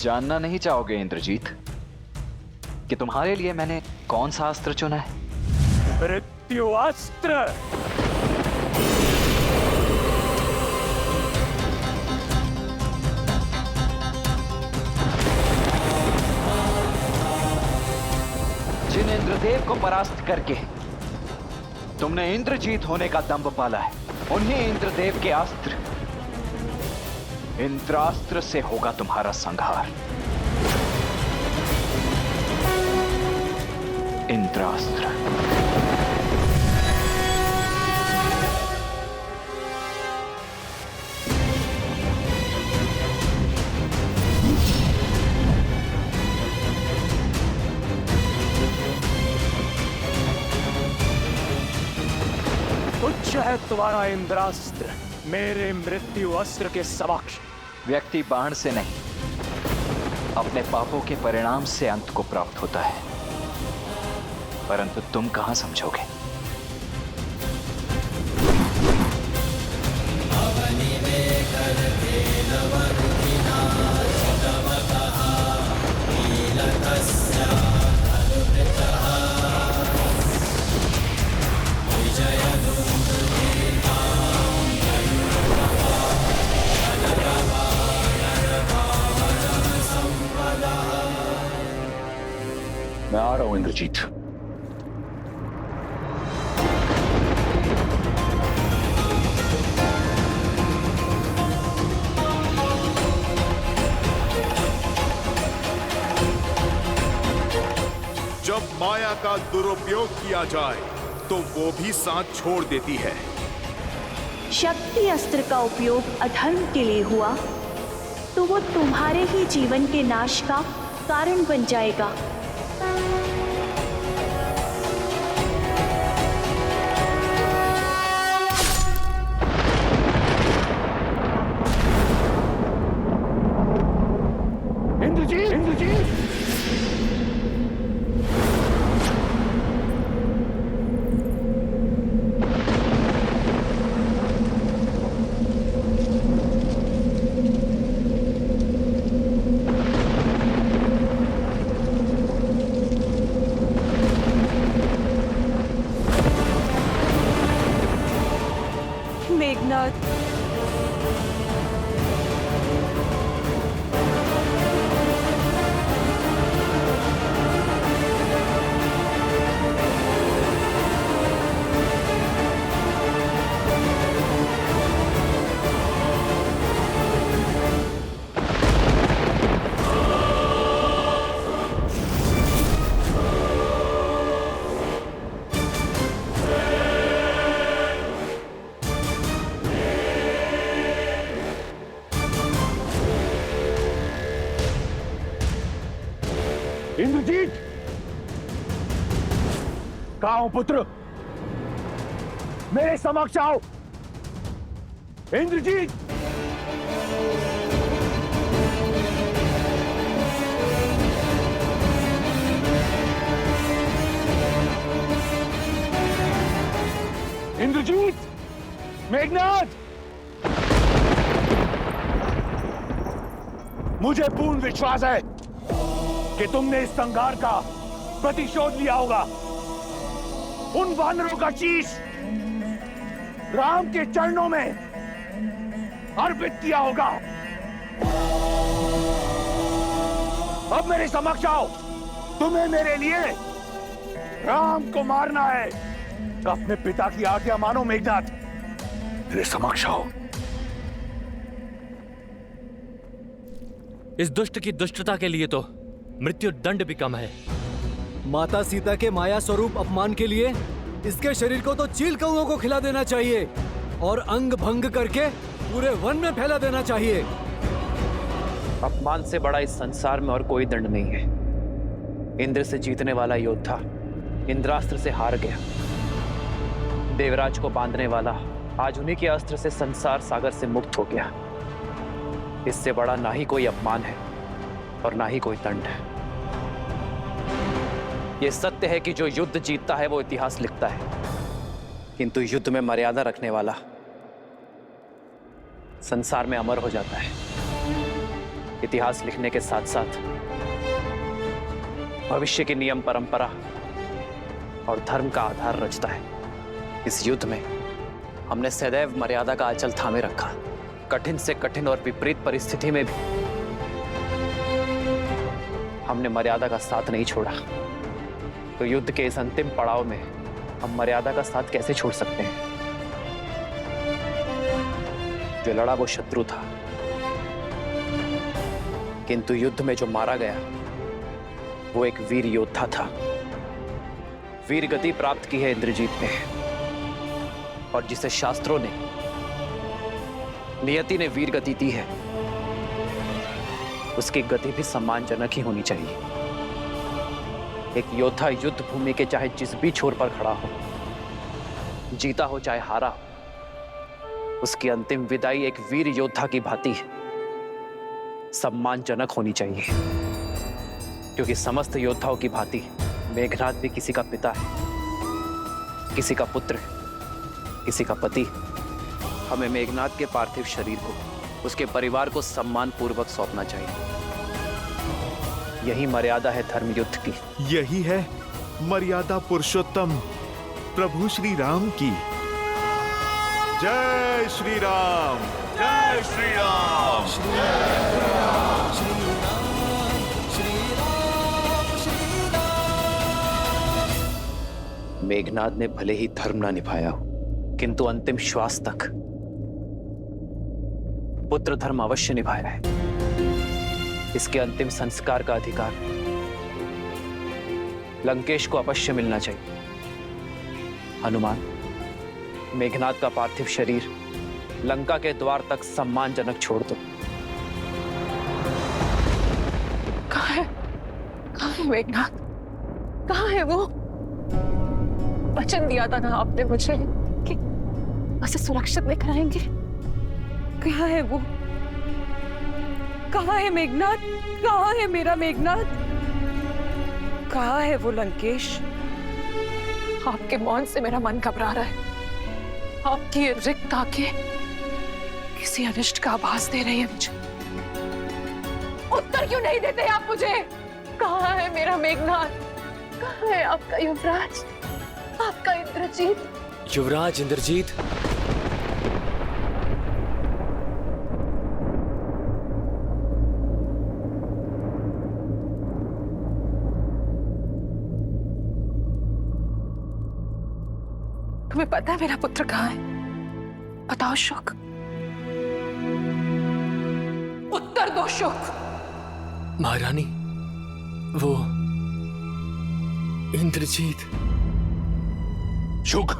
जानना नहीं चाहोगे इंद्रजीत कि तुम्हारे लिए मैंने कौन सा अस्त्र चुना है? मृत्यु अस्त्र। जिन इंद्रदेव को परास्त करके तुमने इंद्रजीत होने का दंभ पाला है, उन्हीं इंद्रदेव के अस्त्र इंद्रास्त्र से होगा तुम्हारा संहार। इंद्रास्त्र। तुच्छ है तुम्हारा इंद्रास्त्र मेरे मृत्यु अस्त्र के समक्ष। व्यक्ति बाण से नहीं, अपने पापों के परिणाम से अंत को प्राप्त होता है, परंतु तुम कहां समझोगे? मैं आ रहा हूं इंद्रजीत। जब माया का दुरुपयोग किया जाए तो वो भी साथ छोड़ देती है। शक्ति अस्त्र का उपयोग अधर्म के लिए हुआ तो वो तुम्हारे ही जीवन के नाश का कारण बन जाएगा। इंद्रजीत, इंद्रजीत। मेघनाथ, इंद्रजीत, कहाँ हो पुत्र? मेरे समक्ष आओ। इंद्रजीत, इंद्रजीत, मेघनाथ, मुझे पूर्ण विश्वास है कि तुमने इस संघार का प्रतिशोध लिया होगा। उन वानरों का शीश राम के चरणों में अर्पित किया होगा। अब मेरे समक्ष आओ। तुम्हें मेरे लिए राम को मारना है। अपने पिता की आज्ञा मानो मेघनाथ। मेरे समक्ष आओ। इस दुष्ट की दुष्टता के लिए तो मृत्यु दंड भी कम है। माता सीता के माया स्वरूप अपमान के लिए इसके शरीर को तो चील कौओं को खिला देना चाहिए और अंग भंग करके पूरे वन में फैला देना चाहिए। अपमान से बड़ा इस संसार में और कोई दंड नहीं है। इंद्र से जीतने वाला योद्धा इंद्रास्त्र से हार गया। देवराज को बांधने वाला आज उन्हीं के अस्त्र से संसार सागर से मुक्त हो गया। इससे बड़ा ना ही कोई अपमान है और ना ही कोई दंड है। यह सत्य है कि जो युद्ध जीतता है वो इतिहास लिखता है, किंतु युद्ध में मर्यादा रखने वाला संसार में अमर हो जाता है। इतिहास लिखने के साथ साथ भविष्य की नियम परंपरा और धर्म का आधार रचता है। इस युद्ध में हमने सदैव मर्यादा का आंचल थामे रखा। कठिन से कठिन और विपरीत परिस्थिति में भी हमने मर्यादा का साथ नहीं छोड़ा। तो युद्ध के इस अंतिम पड़ाव में हम मर्यादा का साथ कैसे छोड़ सकते हैं? जो लड़ा वो शत्रु था, किंतु युद्ध में जो मारा गया वो एक वीर योद्धा था। वीर गति प्राप्त की है इंद्रजीत ने, और जिसे शास्त्रों ने, नियति ने वीर गति दी है, उसकी गति भी सम्मानजनक ही होनी चाहिए। एक योद्धा युद्ध भूमि के चाहे जिस भी छोर पर खड़ा हो, जीता हो चाहे हारा हो, उसकी अंतिम विदाई एक वीर योद्धा की भांति सम्मानजनक होनी चाहिए। क्योंकि समस्त योद्धाओं की भांति मेघनाद भी किसी का पिता है, किसी का पुत्र है, किसी का पति। हमें मेघनाद के पार्थिव शरीर को उसके परिवार को सम्मान पूर्वक सौंपना चाहिए। यही मर्यादा है धर्म युद्ध की। यही है मर्यादा पुरुषोत्तम प्रभु श्री राम की। जय श्री राम, जय श्री राम। मेघनाद ने भले ही धर्म ना निभाया हो, किंतु अंतिम श्वास तक पुत्र धर्म अवश्य निभाया है। इसके अंतिम संस्कार का अधिकार लंकेश को अवश्य मिलना चाहिए। हनुमान, मेघनाद का पार्थिव शरीर लंका के द्वार तक सम्मानजनक छोड़ दो। कहाँ है मेघनाद? कहाँ है वो? वचन दिया था ना आपने मुझे कि उसे सुरक्षित लेकर आएंगे। कहाँ है वो? कहाँ है मेघनाद? कहाँ है मेरा मेघनाद? कहाँ है वो लंकेश? आपके मौन से मेरा मन घबरा रहा है। आपकी ये रिक्त आंखें किसी अनिष्ट का आभास दे रही है मुझे। उत्तर क्यों नहीं देते आप मुझे? कहाँ है मेरा मेघनाद? कहाँ है आपका युवराज, आपका इंद्रजीत? युवराज इंद्रजीत, तुम्हें पता है मेरा पुत्र कहाँ है? बताओ शुक, उत्तर दो शुक। महारानी, वो इंद्रजीत। शुक,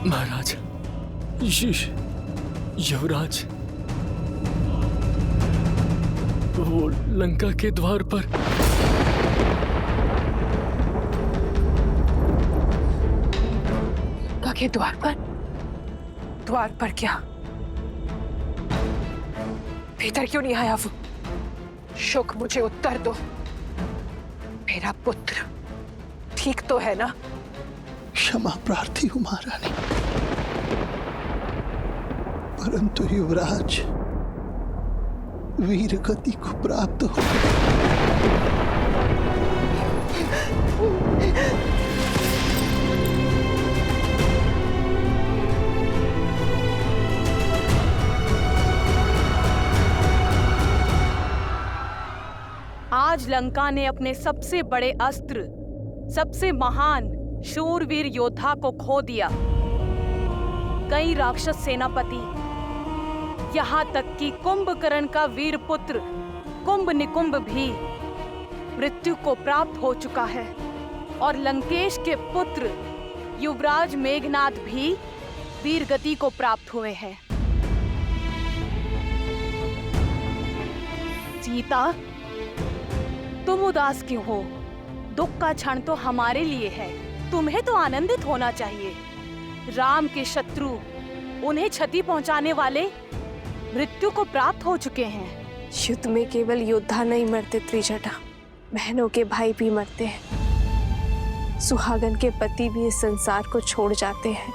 महाराज, युवराज, वो लंका के द्वार पर। लंका के द्वार पर? द्वार पर क्या? भीतर क्यों नहीं आया वो? शुक, मुझे उत्तर दो। मेरा पुत्र ठीक तो है ना? क्षमा प्रार्थी हूं महारानी, परंतु युवराज वीर गति को प्राप्त हो। आज लंका ने अपने सबसे बड़े अस्त्र, सबसे महान शूरवीर योद्धा को खो दिया। कई राक्षस सेनापति, यहाँ तक कि कुंभकर्ण का वीर पुत्र कुंभ निकुंभ भी मृत्यु को प्राप्त हो चुका है, और लंकेश के पुत्र युवराज मेघनाद भी वीर गति को प्राप्त हुए हैं। सीता, तुम उदास क्यों हो? दुख का क्षण तो हमारे लिए है, तुम्हें तो आनंदित होना चाहिए। राम के शत्रु, उन्हें क्षति पहुंचाने वाले मृत्यु को प्राप्त हो चुके हैं। युद्ध में केवल योद्धा नहीं मरते त्रिजटा, बहनों के भाई भी मरते हैं। सुहागन के पति भी इस संसार को छोड़ जाते हैं।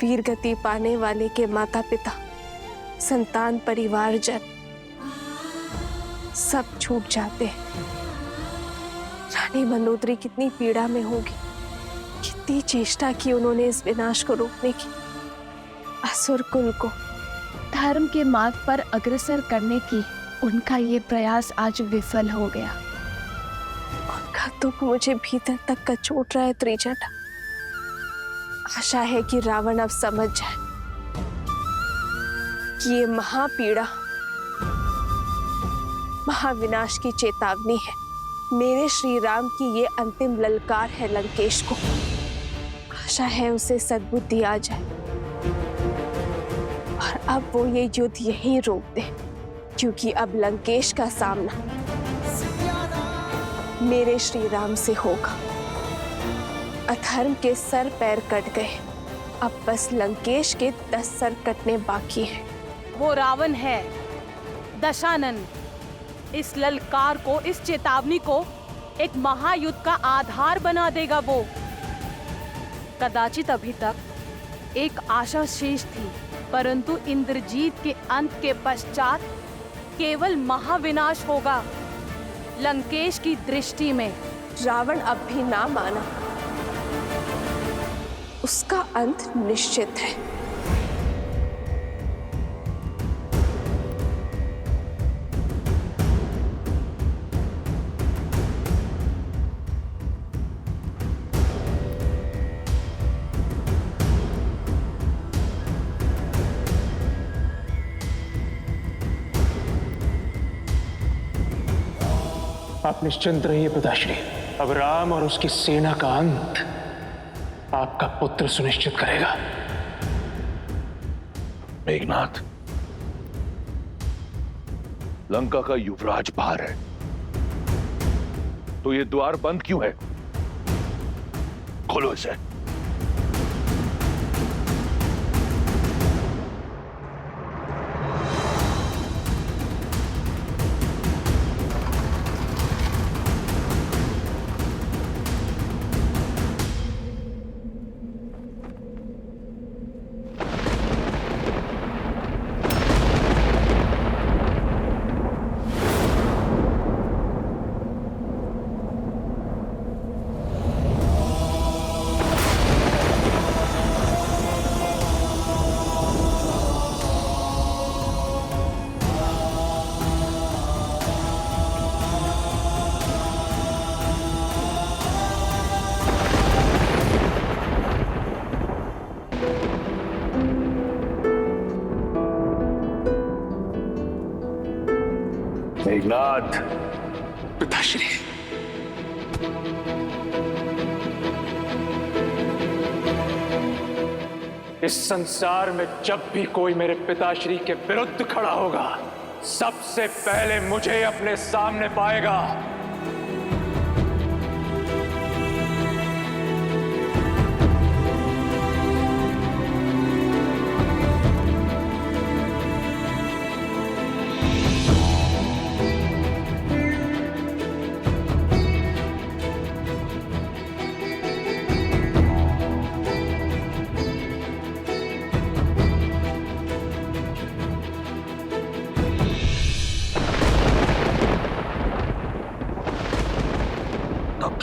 वीर गति पाने वाले के माता पिता संतान, परिवारजन सब छूट जाते हैं। रानी मंदोदरी कितनी पीड़ा में होगी, कितनी चेष्टा की उन्होंने इस विनाश को रोकने की। असुर कुल को धर्म के मार्ग पर अग्रसर करने की उनका ये प्रयास आज विफल हो गया। उनका दुख मुझे भीतर तक कचोट रहा है त्रिजटा। आशा है कि रावण अब समझ जाए कि ये महापीड़ा महाविनाश की चेतावनी है। मेरे श्री राम की ये अंतिम ललकार है लंकेश को। आशा है उसे सद्बुद्धि आ जाए और अब वो ये युद्ध यहीं रोक दे, क्योंकि अब लंकेश का सामना मेरे श्री राम से होगा। अधर्म के सर पैर कट गए, अब बस लंकेश के 10 सर कटने बाकी हैं। वो रावण है दशानन। इस ललकार को, इस चेतावनी को एक महायुद्ध का आधार बना देगा वो। कदाचित अभी तक एक आशा शेष थी, परंतु इंद्रजीत के अंत के पश्चात केवल महाविनाश होगा। लंकेश की दृष्टि में रावण अब भी ना माना, उसका अंत निश्चित है। आप निश्चिंत रहिए पिताश्री, अब राम और उसकी सेना का अंत आपका पुत्र सुनिश्चित करेगा। मेघनाथ, लंका का युवराज बाहर है, तो ये द्वार बंद क्यों है? खोलो इसे। मेघनाथ, पिताश्री, इस संसार में जब भी कोई मेरे पिताश्री के विरुद्ध खड़ा होगा, सबसे पहले मुझे अपने सामने पाएगा।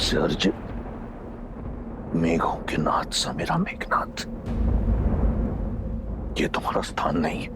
से अर्जुन, मेघों के नाथ सा मेरा मेघनाथ, ये तुम्हारा स्थान नहीं है।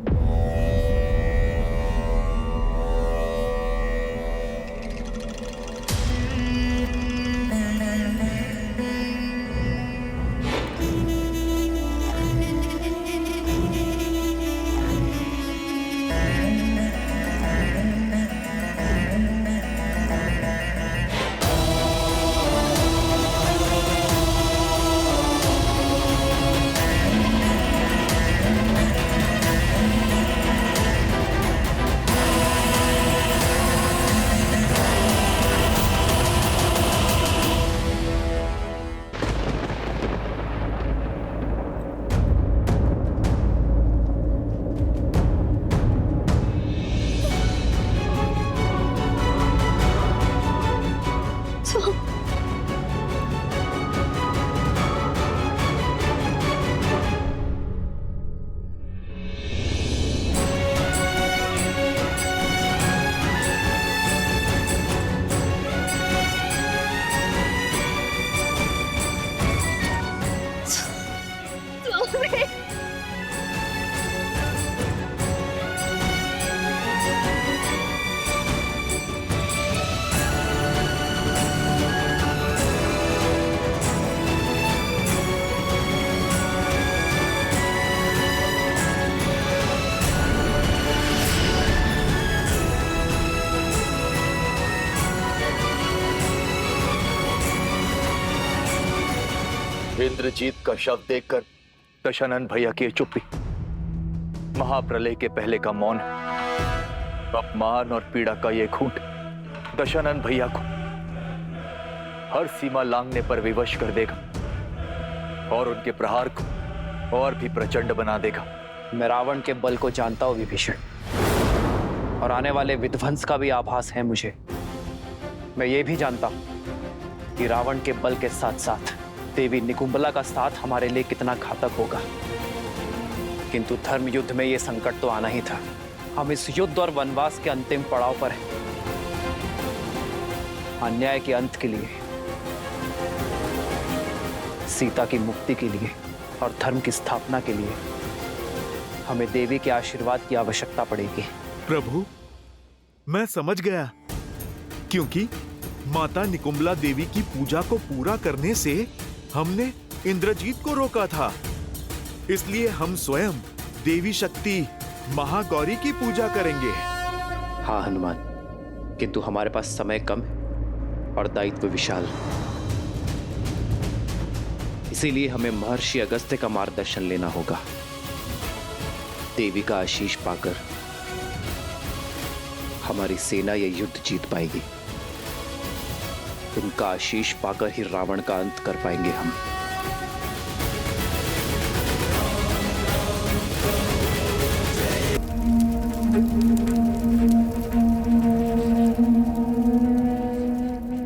इंद्रजीत का शव देखकर दशानन भैया की चुप्पी, महाप्रलय के पहले का मौन, अपमान और पीड़ा का ये घूंट दशानन भैया को हर सीमा लांघने पर विवश कर देगा और उनके प्रहार को और भी प्रचंड बना देगा। मैं रावण के बल को जानता हूं विभीषण, और आने वाले विध्वंस का भी आभास है मुझे। मैं ये भी जानता हूं कि रावण के बल के साथ साथ देवी निकुंबला का साथ हमारे लिए कितना घातक होगा। किंतु धर्म युद्ध में यह संकट तो आना ही था। हम इस युद्ध और वनवास के अंतिम पड़ाव पर हैं। अन्याय के अंत के लिए, सीता की मुक्ति के लिए और धर्म की स्थापना के लिए हमें देवी के आशीर्वाद की आवश्यकता पड़ेगी। प्रभु, मैं समझ गया, क्योंकि माता निकुंबला देवी की पूजा को पूरा करने से हमने इंद्रजीत को रोका था। इसलिए हम स्वयं देवी शक्ति महागौरी की पूजा करेंगे। हाँ हनुमान, किंतु हमारे पास समय कम है और दायित्व विशाल। इसीलिए हमें महर्षि अगस्त्य का मार्गदर्शन लेना होगा। देवी का आशीष पाकर हमारी सेना ये युद्ध जीत पाएगी। उनका आशीष पाकर ही रावण का अंत कर पाएंगे हम।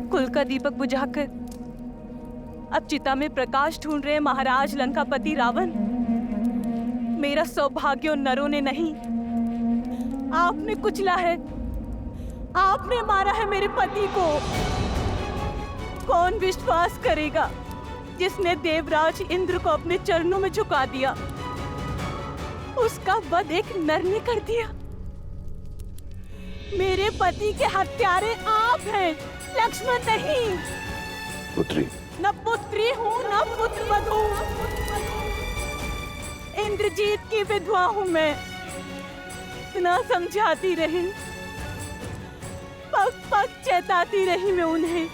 कुल का दीपक बुझाकर अब चिता में प्रकाश ढूंढ रहे महाराज लंकापति रावण। मेरा सौभाग्य उन नरों ने नहीं, आपने कुचला है। आपने मारा है मेरे पति को। कौन विश्वास करेगा जिसने देवराज इंद्र को अपने चरणों में झुका दिया? उसका वध एक नर ने कर दिया। मेरे पति के हत्यारे आप हैं, लक्ष्मण नहीं। पुत्री, न पुत्री हूँ न पुत्र वधू। इंद्रजीत की विधवा हूँ मैं। न समझाती रही, पग पग चेताती रही मैं उन्हें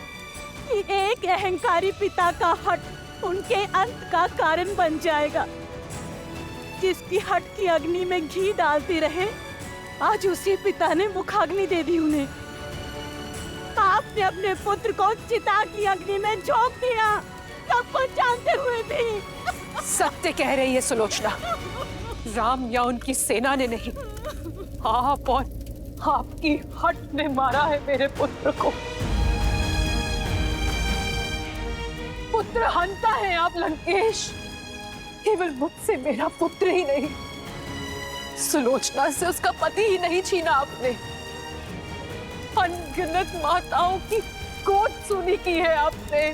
कि एक अहंकारी पिता का हट उनके अंत का कारण बन जाएगा। जिसकी हट की अग्नि में घी डालती रहे, आज उसी पिता ने मुखाग्नि दे दी उन्हें। आपने अपने पुत्र को चिता की अग्नि में झोंक दिया, सब कुछ जानते हुए भी। सत्य कह रही है सुलोचना। राम या उनकी सेना ने नहीं, आप और आपकी हट ने मारा है मेरे पुत्र को। पुत्र हंता है आप लंकेश। केवल मुझसे मेरा पुत्र ही नहीं, सुलोचना से उसका पति ही नहीं छीना आपने। अनगिनत माताओं की गोद सूनी की है आपने।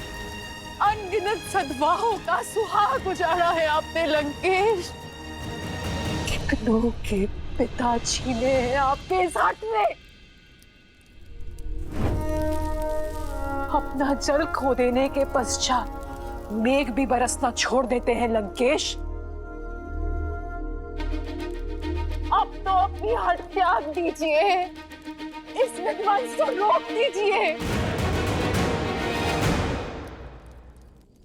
अनगिनत सद्भावों का सुहाग उजाड़ा है आपने लंकेश। कितनों के पिता छीने हैं आपके इस हट में। अपना जल खो देने के पश्चात मेघ भी बरसना छोड़ देते हैं लंकेश। अब तो अपनी हट त्याग दीजिए, इस विध्वंस को रोक दीजिए।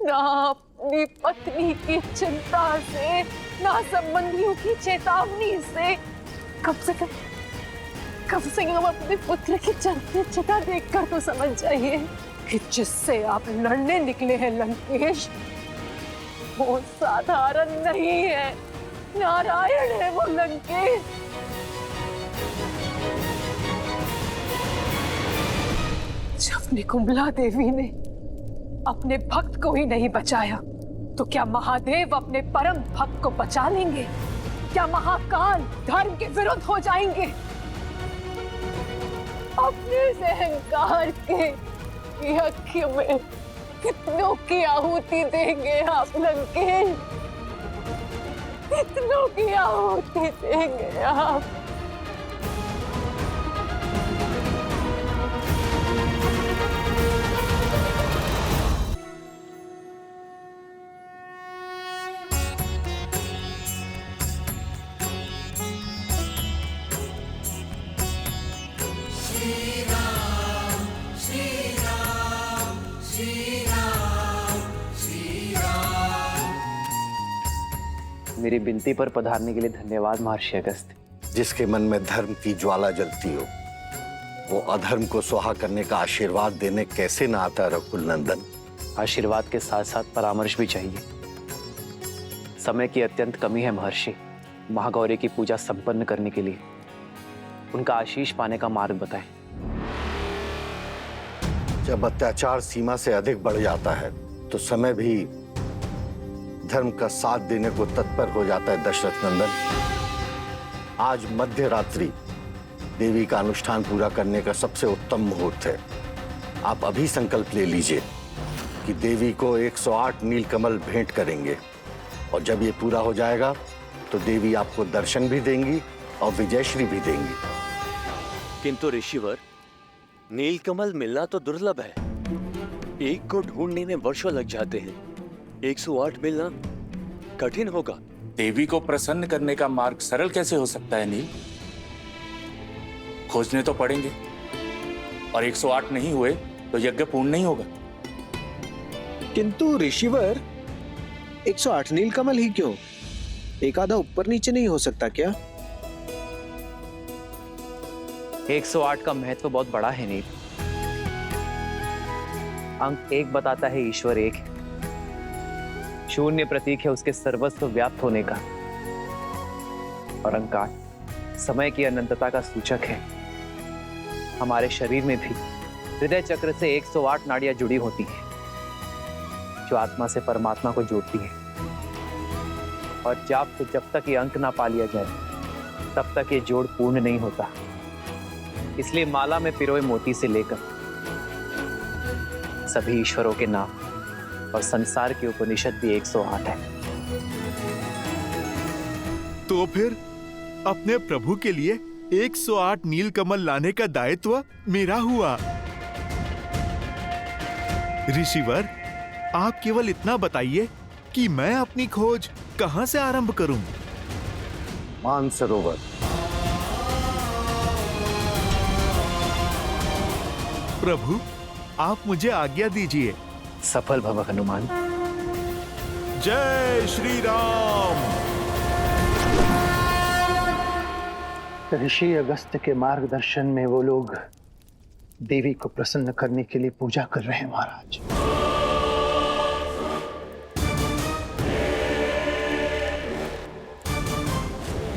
ना अपनी पत्नी की चिंता से, ना संबंधियों की चेतावनी से, कम से कम अपने पुत्र की चलती चिता देखकर तो समझ जाइए कि जिससे आप लड़ने निकले हैं लंकेश, वो साधारण नहीं है, नारायण है वो लंकेश। जब निकुंबला देवी ने अपने भक्त को ही नहीं बचाया, तो क्या महादेव अपने परम भक्त को बचा लेंगे? क्या महाकाल धर्म के विरुद्ध हो जाएंगे? अपने इस अहंकार के यज्ञ में कितनों की आहुति देंगे आप लंकेश? कितनों की आहुति देंगे आप? श्री राम, श्री राम, श्री राम। मेरी विनती पर पधारने के लिए धन्यवाद महर्षि अगस्त्य। जिसके मन में धर्म की ज्वाला जलती हो वो अधर्म को स्वाहा करने का आशीर्वाद देने कैसे ना आता रघुकुल नंदन। आशीर्वाद के साथ साथ परामर्श भी चाहिए। समय की अत्यंत कमी है महर्षि। महागौरी की पूजा संपन्न करने के लिए उनका आशीष पाने का मार्ग बताएं। जब अत्याचार सीमा से अधिक बढ़ जाता है तो समय भी धर्म का साथ देने को तत्पर हो जाता है दशरथ नंदन। आज मध्य रात्रि देवी का अनुष्ठान पूरा करने का सबसे उत्तम मुहूर्त है। आप अभी संकल्प ले लीजिए कि देवी को 108 नीलकमल भेंट करेंगे और जब ये पूरा हो जाएगा तो देवी आपको दर्शन भी देंगी और विजयश्री भी देंगी। किंतु ऋषिवर, नीलकमल मिलना तो दुर्लभ है। एक को ढूंढने में वर्षों लग जाते हैं। 108 मिलना कठिन होगा। देवी को प्रसन्न करने का मार्ग सरल कैसे हो सकता है नील? खोजने तो पड़ेंगे और 108 नहीं हुए तो यज्ञ पूर्ण नहीं होगा। किंतु ऋषिवर, 108 नीलकमल ही क्यों? एक आधा ऊपर नीचे नहीं हो सकता क्या? 108 का महत्व बहुत बड़ा है नील। अंक 1 बताता है ईश्वर एक है। शून्य प्रतीक है उसके सर्वस्व व्याप्त होने का। और अंक 8 समय की अनंतता का सूचक है। हमारे शरीर में भी हृदय चक्र से 108 नाड़ियां जुड़ी होती हैं जो आत्मा से परमात्मा को जोड़ती है। और जब तक ये अंक ना पा लिया जाए तब तक ये जोड़ पूर्ण नहीं होता। इसलिए माला में पिरोए मोती से लेकर सभी ईश्वरों के नाम और संसार के उपनिषद भी 108 है। तो फिर अपने प्रभु के लिए 108 नीलकमल लाने का दायित्व मेरा हुआ। ऋषिवर, आप केवल इतना बताइए कि मैं अपनी खोज कहां से आरंभ करूं? मानसरोवर। प्रभु, आप मुझे आज्ञा दीजिए। सफल भव हनुमान। जय श्री राम। ऋषि अगस्त्य के मार्गदर्शन में वो लोग देवी को प्रसन्न करने के लिए पूजा कर रहे हैं महाराज।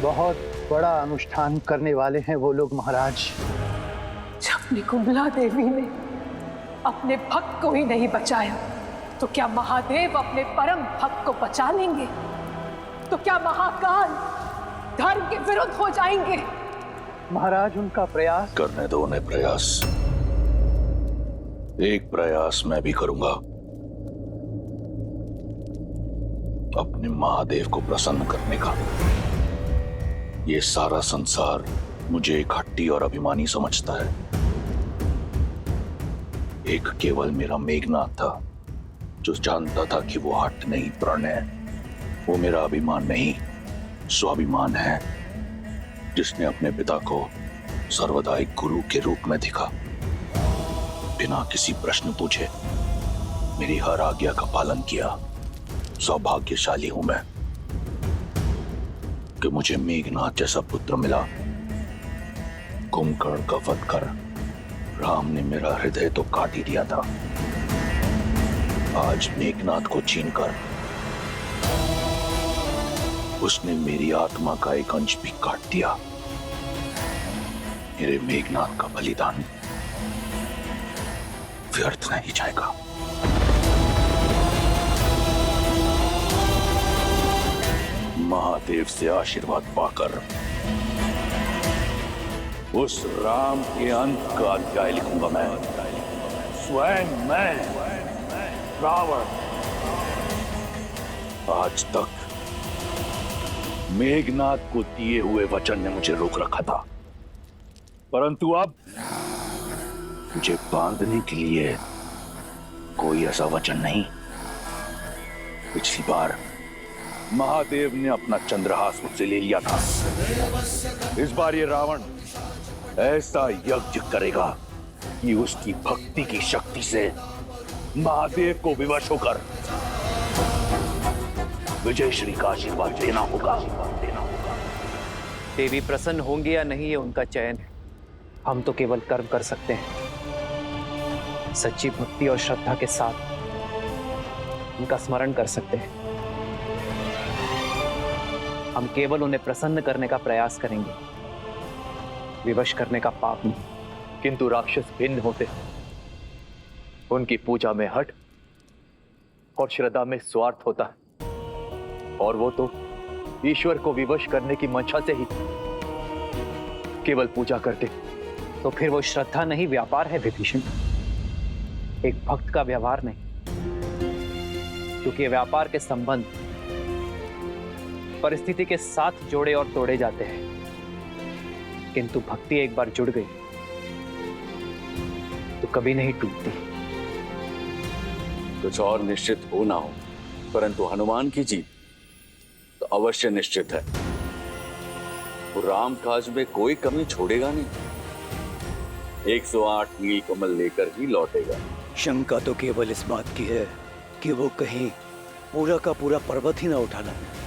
बहुत बड़ा अनुष्ठान करने वाले हैं वो लोग महाराज। जब निकुंभला देवी ने अपने भक्त को ही नहीं बचाया तो क्या महादेव अपने परम भक्त को बचा लेंगे? तो क्या महाकाल धर्म के विरुद्ध हो जाएंगे? महाराज, उनका प्रयास करने दो उन्हें। प्रयास, एक प्रयास मैं भी करूंगा। अपने महादेव को प्रसन्न करने का। ये सारा संसार मुझे एक हट्टी और अभिमानी समझता है। एक केवल मेरा मेघनाथ था जो जानता था कि वो हट नहीं, प्रण है। वो मेरा अभिमान नहीं, स्वाभिमान है, जिसने अपने पिता को सर्वदा एक गुरु के रूप में दिखा। बिना किसी प्रश्न पूछे मेरी हर आज्ञा का पालन किया। सौभाग्यशाली हूं मैं कि मुझे मेघनाथ जैसा पुत्र मिला। कुंभकर्ण का वध कर राम ने मेरा हृदय तो काट ही दिया था। आज मेघनाथ को छीनकर उसने मेरी आत्मा का एक अंश भी काट दिया। मेरे मेघनाथ का बलिदान व्यर्थ नहीं जाएगा। महादेव से आशीर्वाद पाकर उस राम के अंत का अध्याय लिखूंगा मैं। स्वयं मैं रावण। आज तक मेघनाथ को दिए हुए वचन ने मुझे रोक रखा था, परंतु अब मुझे बांधने के लिए कोई ऐसा वचन नहीं। पिछली बार महादेव ने अपना चंद्रहास मुझसे ले लिया था। इस बार ये रावण ऐसा यज्ञ करेगा कि उसकी भक्ति की शक्ति से महादेव को विवश होकर विजयश्री का आशीर्वाद देना होगा। देवी प्रसन्न होंगी या नहीं ये उनका चयन है। हम तो केवल कर्म कर सकते हैं, सच्ची भक्ति और श्रद्धा के साथ उनका स्मरण कर सकते हैं। हम केवल उन्हें प्रसन्न करने का प्रयास करेंगे, विवश करने का पाप नहीं। किंतु राक्षस भिन्न होते, उनकी पूजा में हट और श्रद्धा में स्वार्थ होता है, और वो तो ईश्वर को विवश करने की मंशा से ही केवल पूजा करते। तो फिर वो श्रद्धा नहीं, व्यापार है विभीषण, एक भक्त का व्यवहार नहीं। क्योंकि व्यापार के संबंध परिस्थिति के साथ जोड़े और तोड़े जाते हैं, किंतु भक्ति एक बार जुड़ गई तो कभी नहीं टूटती। कुछ और निश्चित हो ना हो, परंतु हनुमान की जीत तो अवश्य निश्चित है। वो राम काज में कोई कमी छोड़ेगा नहीं, 108 नील कमल लेकर ही लौटेगा। शंका तो केवल इस बात की है कि वो कहीं पूरा का पूरा पर्वत ही ना उठा लाए।